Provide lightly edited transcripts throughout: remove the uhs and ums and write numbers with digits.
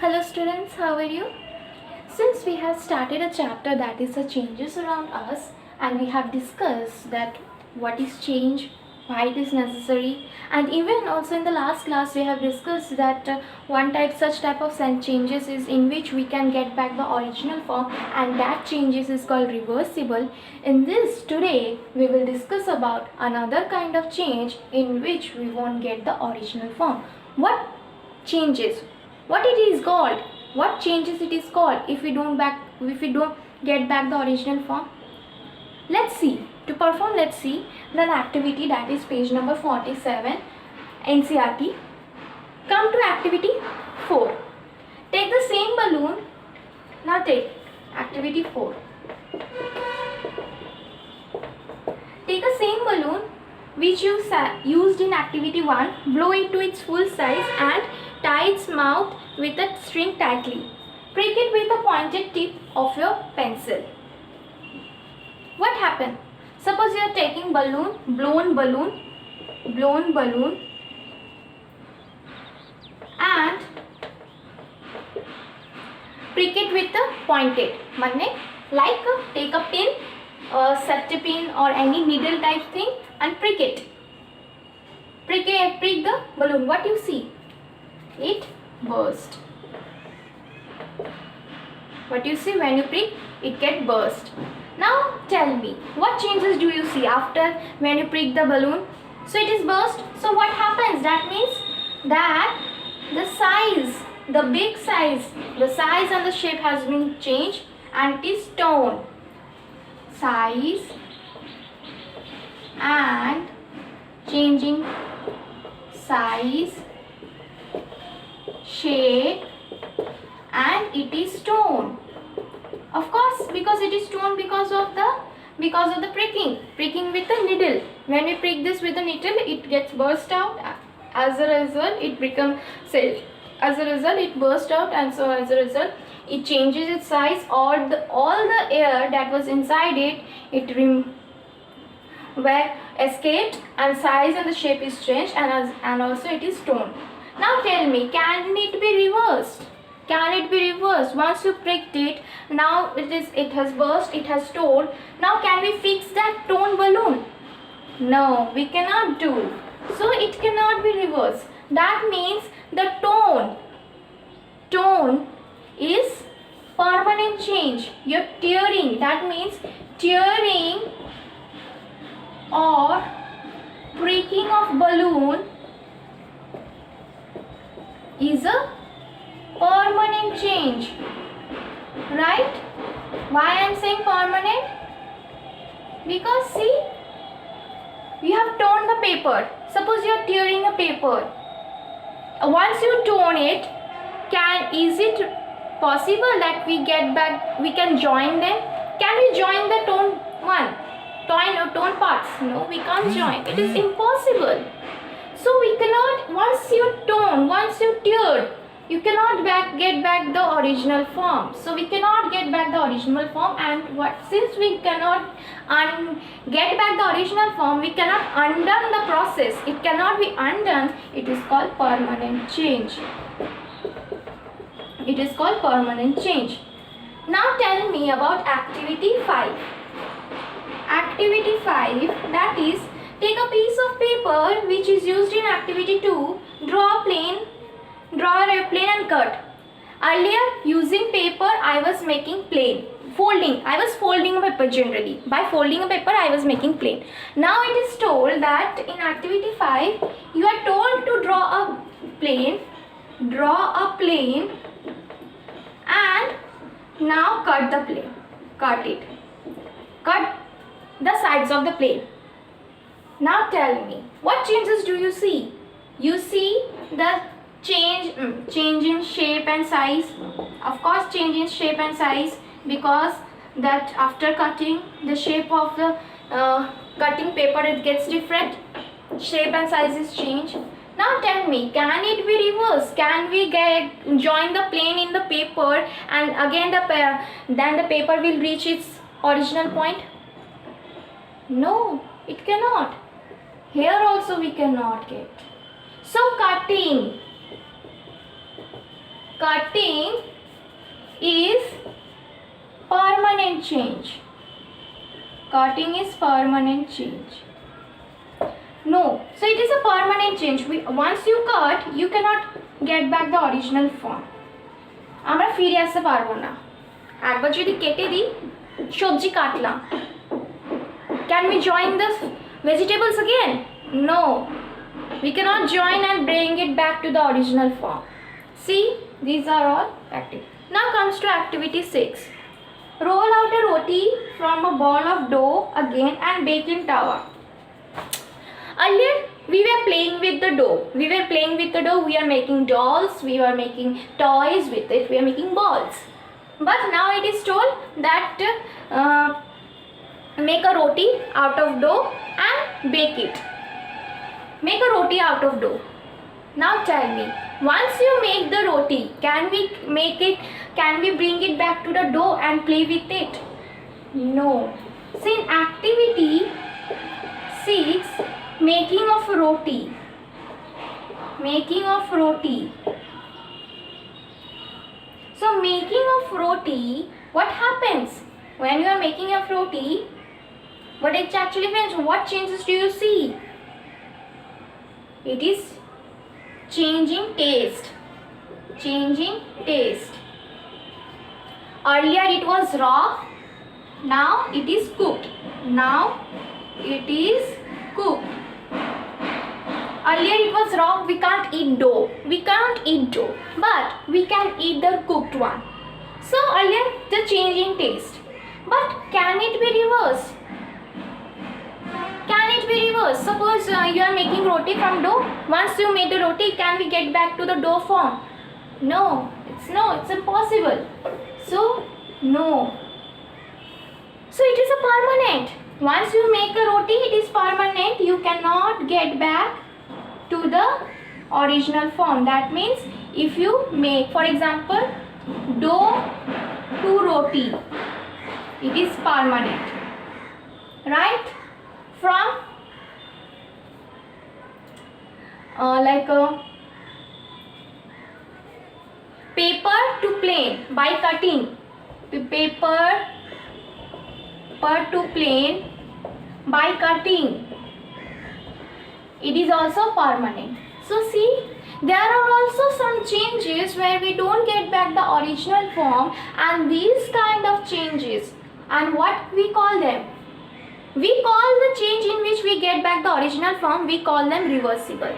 Hello students, how are you? Since we have started a chapter that is the changes around us, and we have discussed that what is change, why it is necessary, and even also in the last class we have discussed that such type of changes is in which we can get back the original form, and that changes is called reversible. In this today we will discuss about another kind of change in which we won't get the original form. What changes? What it is called? What changes it is called if we don't get back the original form? Let's see. To perform, let's see the activity, that is page number 47 NCERT. Come to activity 4. Take the same balloon. Now take activity 4. Take the same balloon which you used in activity 1, blow it to its full size and tie its mouth with a string tightly. Prick it with the pointed tip of your pencil. What happened? Suppose you are taking blown balloon and prick it with the pointed. Like take a pin, safety pin or any needle type thing and prick it. Prick the balloon. What you see? It burst. What you see when you prick? It get burst. Now tell me, what changes do you see after when you prick the balloon? So it is burst. So what happens? That means that the size and the shape has been changed and it is torn. Size and changing size, shape, and it is torn. Of course, because it is torn because of the pricking with the needle. When we prick this with the needle, it gets burst out. As a result, it burst out, and so as a result, it changes its size. Or all the air that was inside it were escaped, and size and the shape is changed, and also it is torn. Now tell me, can it be reversed? Can it be reversed? Once you pricked it, now it has burst, it has torn. Now can we fix that torn balloon? No, we cannot do. So it cannot be reversed. That means the tone is permanent change. You're tearing. That means tearing or pricking of balloon is a permanent change, right? Why I am saying permanent? Because see, we have torn the paper. Suppose you are tearing a paper. Once you torn it, is it possible that we can join them? Can we join the torn parts? No, we can't join. It is impossible. So we cannot, once you teared, you cannot get back the original form. So we cannot get back the original form, and since we cannot get back the original form, we cannot undo the process. It cannot be undone. It is called permanent change. It is called permanent change. Now tell me about activity 5. Activity 5, that is, take a piece of paper which is used in activity 2, draw a plane and cut. Earlier, using paper, I was making plane. I was folding a paper generally. By folding a paper, I was making plane. Now it is told that in activity 5, you are told to draw a plane and now cut the plane. Cut it. Cut the sides of the plane. Now tell me, what changes do you see? You see the change in shape and size. Of course, change in shape and size, because that after cutting, the shape of the cutting paper, it gets different. Shape and size is changed. Now tell me, can it be reversed? Can we join the plane in the paper, and again then the paper will reach its original point? No, it cannot. Here also we cannot get. So cutting. cutting is permanent change. Cutting is permanent change. No, so it is a permanent change. Once you cut, you cannot get back the original form. আমরা ফিরে আসতে পারবো না। একবার যদি কেটে দিই, সবজি কাটলাম, can we join the vegetables again? No, we cannot join and bring it back to the original form. See, these are all active. Now comes to activity 6. Roll out a roti from a ball of dough again and bake in tawa. Earlier we were playing with the dough. We are making dolls, we were making toys with it, we are making balls. But now it is told that make a roti out of dough and bake it. Make a roti out of dough. Now tell me, once you make the roti, can we bring it back to the dough and play with it? No. So in activity 6, making of roti. So making of roti, what happens when you are making of roti? What it actually means? What changes do you see? It is changing taste. Earlier it was raw, now it is cooked. Earlier it was raw, we can't eat dough, but we can eat the cooked one. So earlier the changing taste. But can it be reversed? Suppose you are making roti from dough. Once you made the roti, can we get back to the dough form? No, it's impossible. So no. So it is a permanent. Once you make a roti, it is permanent. You cannot get back to the original form. That means if you make, for example, dough to roti, it is permanent, right? From paper to plane, by cutting paper to plane by cutting, it is also permanent. So see, there are also some changes where we don't get back the original form, and these kind of changes, and what we call them? We call the change in which we get back the original form, we call them reversible.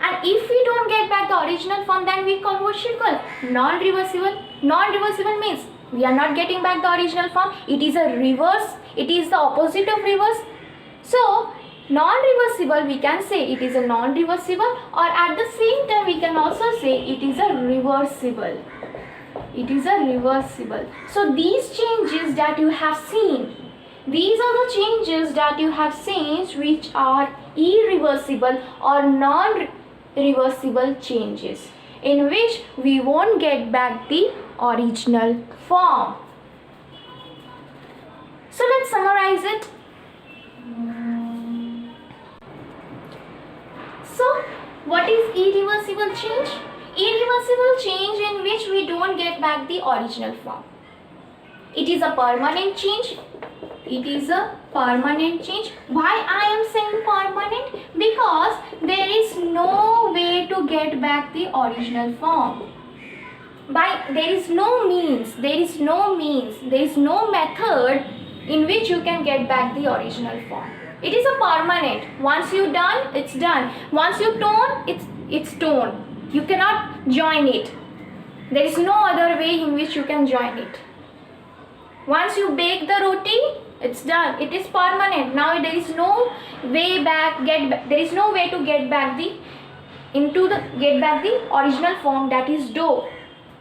And if we don't get back the original form, then we call what we call non-reversible. Non-reversible means we are not getting back the original form. It is a reverse. It is the opposite of reverse. So non-reversible, we can say it is a non-reversible, or at the same time we can also say it is a reversible. So these changes that you have seen, these are the changes that you have seen which are irreversible or non-reversible changes, in which we won't get back the original form. So let's summarize it. So what is irreversible change? Irreversible change in which we don't get back the original form. It is a permanent change. Why I am saying permanent? Because there is no way to get back the original form. There is no method in which you can get back the original form. It is a permanent. Once you done, it's done. Once you tone, it's torn. You cannot join it. There is no other way in which you can join it. Once you bake the roti, it's done. It is permanent. Now there is no way back. There is no way to get back the original form, that is dough.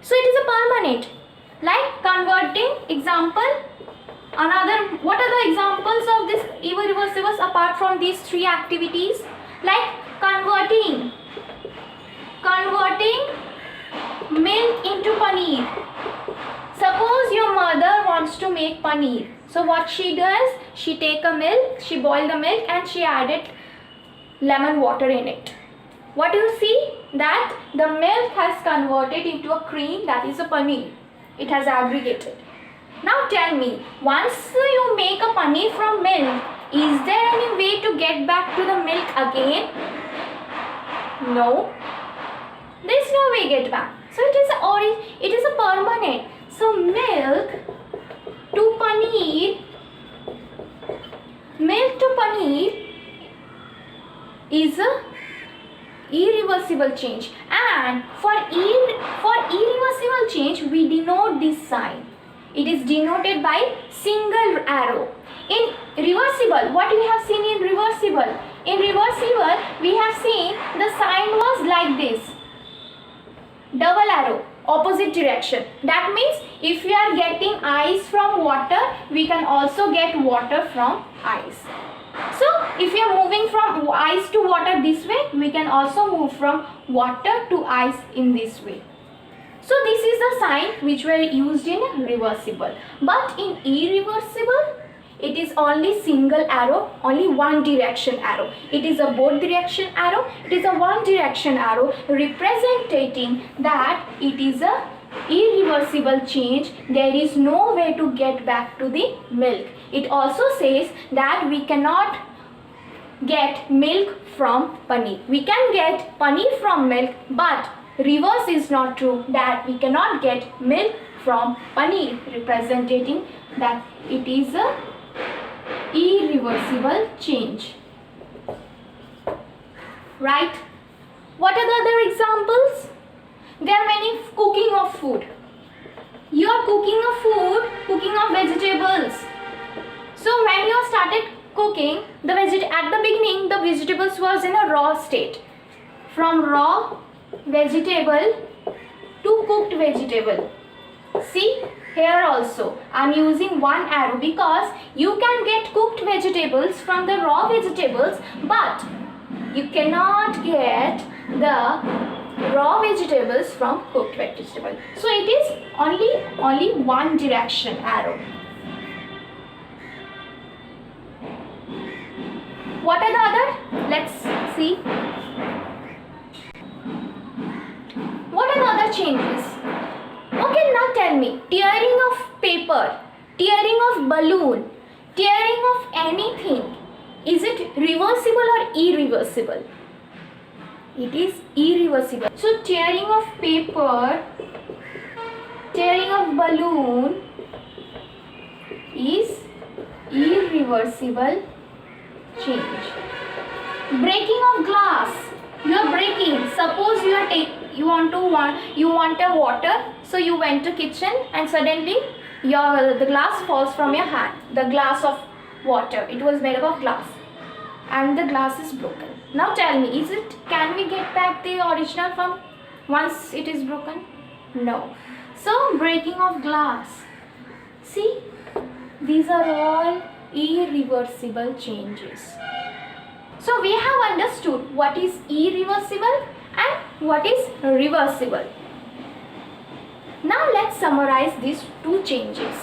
So it is a permanent. Like converting example. What are the examples of this irreversibles apart from these 3 activities? Like converting milk into paneer. Suppose your mother wants to make paneer. So what she does, she boiled the milk and she added lemon water in it. what you see? That the milk has converted into a cream, that is a paneer. It has aggregated. Now tell me, once you make a paneer from milk, is there any way to get back to the milk again? No. There is no way get back. So it is a permanent. So milk to paneer is a irreversible change, and for irreversible change we denote this sign. It is denoted by single arrow. In reversible, what we have seen in reversible? In reversible, we have seen the sign was like this. Double arrow, opposite direction. That means if we are getting ice from water, we can also get water from ice. So if we are moving from ice to water this way, we can also move from water to ice in this way. So this is the sign which were used in reversible. But in irreversible, it is only single arrow, only one direction arrow. It is a both direction arrow. It is a one direction arrow representing that it is a irreversible change. There is no way to get back to the milk. It also says that we cannot get milk from paneer. We can get paneer from milk, but reverse is not true, that we cannot get milk from paneer, representing that it is a irreversible change. Right? What are the other examples? There are many cooking of food. You are cooking of vegetables. So when you started cooking, at the beginning the vegetables was in a raw state. From raw vegetable to cooked vegetable. See, here also I am using one arrow because you can get cooked vegetables from the raw vegetables, but you cannot get the raw vegetables from cooked vegetable. So it is only one direction arrow. What are the other? Let's see. What are the other changes? Okay, now tell me, tearing of paper, tearing of balloon, tearing of anything, is it reversible or irreversible? It is irreversible. So tearing of paper, tearing of balloon is irreversible change. Breaking of glass, you are breaking. Suppose you want a water, so you went to kitchen and suddenly the glass falls from your hand. The glass of water, it was made up of glass, and the glass is broken. Now tell me, can we get back the original form once it is broken? No. So breaking of glass. See, these are all irreversible changes. So we have understood what is irreversible and what is reversible. Now let's summarize these two changes.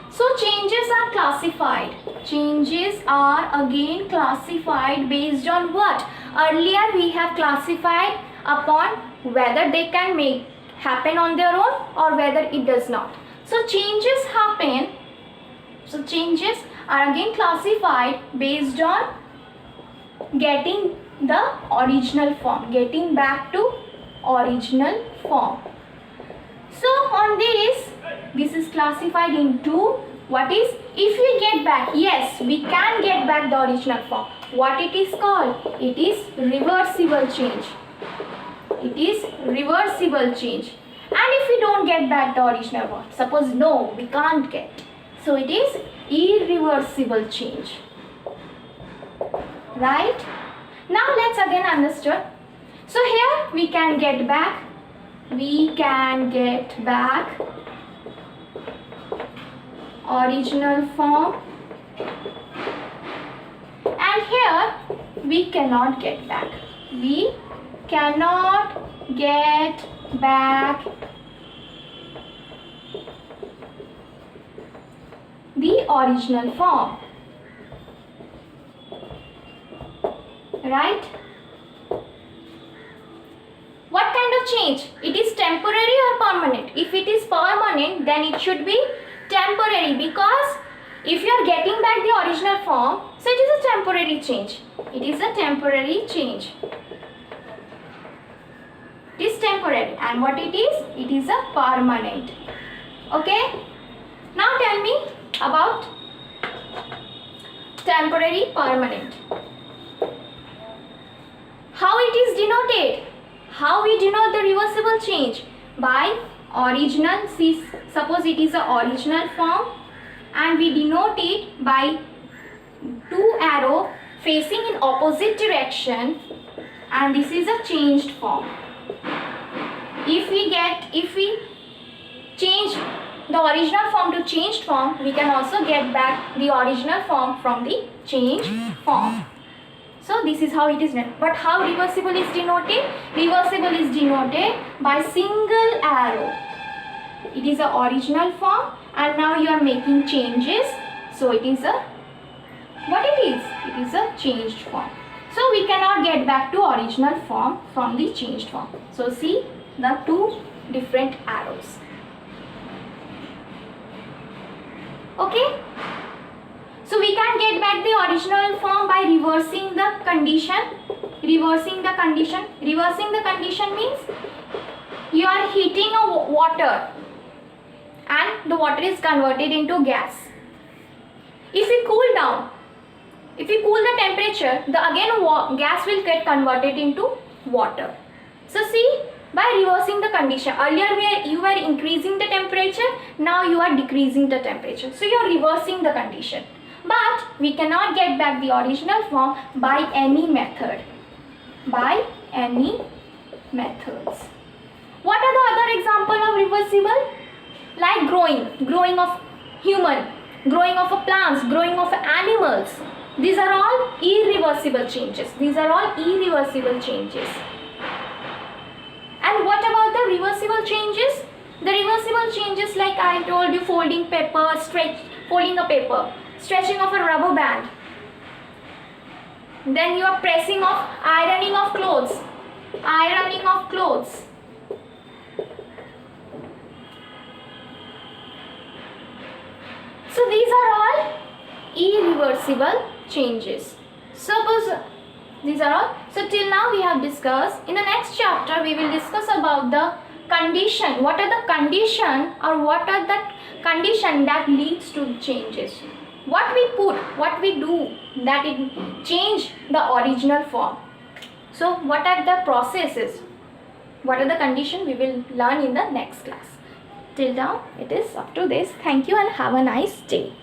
So changes are classified. Changes are again classified based on what? Earlier we have classified upon whether they can happen on their own or whether it does not. So changes happen. So changes are again classified based on getting the original form, getting back to original form. So on this is classified into what is, if we get back, yes, we can get back the original form. What it is called? It is reversible change. It is reversible change. And if we don't get back the original form, suppose no, we can't get. So it is irreversible change. Right? Now let's again understand. So here we can get back. We can get back original form. And here we cannot get back. We cannot get back the original form. right? What kind of change? It is temporary or permanent? If it is permanent, then it should be temporary, because if you are getting back the original form, so it is a temporary change. It is a temporary change. It is temporary. And what it is? It is a permanent. Okay? Now tell me about temporary, permanent. How it is denoted? How we denote the reversible change? By original. See, suppose it is a original form, and we denote it by two arrow facing in opposite direction, and this is a changed form. If we change the original form to changed form, we can also get back the original form from the changed form. So this is how it is done. But how reversible is denoted? Reversible is denoted by single arrow. It is a original form, and now you are making changes. So it is a, what it is? It is a changed form. So we cannot get back to original form from the changed form. So see the two different arrows. Okay? So we can get back the original form by reversing the condition. Reversing the condition. Reversing the condition means you are heating a water and the water is converted into gas. If we cool down, if we cool the temperature, the gas will get converted into water. So see, by reversing the condition, earlier you were increasing the temperature, now you are decreasing the temperature. So you are reversing the condition. But we cannot get back the original form by any method. By any methods. What are the other examples of reversible? Like growing of human, growing of plants, growing of animals. These are all irreversible changes. These are all irreversible changes. And what about the reversible changes? The reversible changes, like I told you, folding paper, folding a paper, stretching of a rubber band. Then you are pressing of, ironing of clothes, ironing of clothes. So these are all irreversible changes. Suppose these are all. So till now we have discussed. In the next chapter we will discuss about the condition. What are the condition, or what are the condition that leads to changes? What we put, what we do that it change the original form. So what are the processes? What are the condition we will learn in the next class. Till now it is up to this. Thank you and have a nice day.